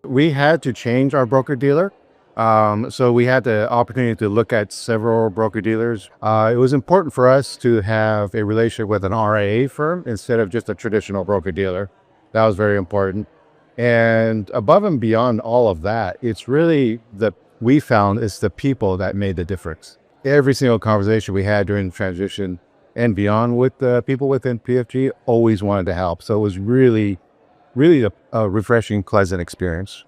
We had to change our broker dealer. So we had the opportunity to look at several broker dealers. It was important for us to have a relationship with an RIA firm instead of just a traditional broker dealer. That was very important. And above and beyond all of that, it's really we found it's the people that made the difference. Every single conversation we had during the transition and beyond with the people within PFG always wanted to help. So it was really a refreshing, pleasant experience.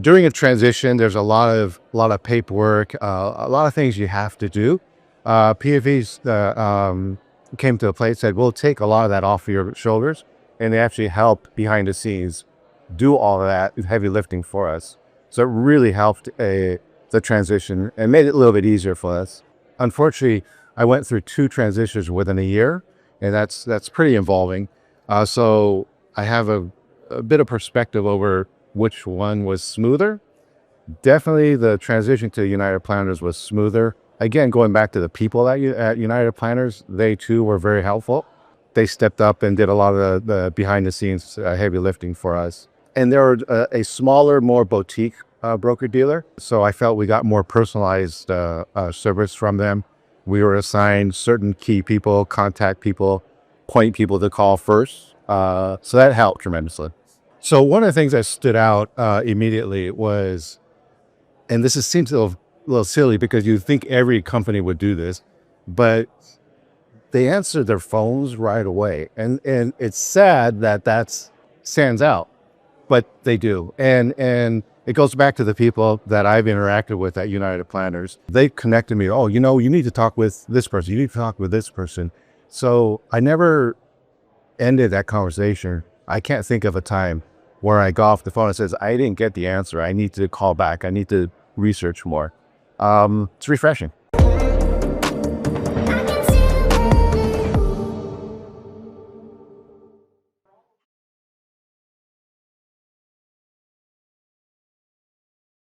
During a transition, there's a lot of paperwork, a lot of things you have to do. PFV's came to a place said, we'll take a lot of that off your shoulders, and they actually help behind the scenes do all of that heavy lifting for us. So it really helped the transition and made it a little bit easier for us. Unfortunately, I went through 2 transitions within a year, and that's pretty involving. So I have a bit of perspective over which one was smoother. Definitely the transition to United Planners was smoother. Again, going back to the people at United Planners, they too were very helpful. They stepped up and did a lot of the behind the scenes heavy lifting for us. And they were a smaller, more boutique broker dealer. So I felt we got more personalized service from them. We were assigned certain key people, contact people, point people to call first. So that helped tremendously. So one of the things that stood out immediately was, and seems a little silly because you think every company would do this, but they answer their phones right away. And it's sad that stands out, but they do. And it goes back to the people that I've interacted with at United Planners. They connected me, oh, you need to talk with this person. You need to talk with this person. So I never ended that conversation. I can't think of a time where I got off the phone and says, I didn't get the answer. I need to call back. I need to research more. It's refreshing.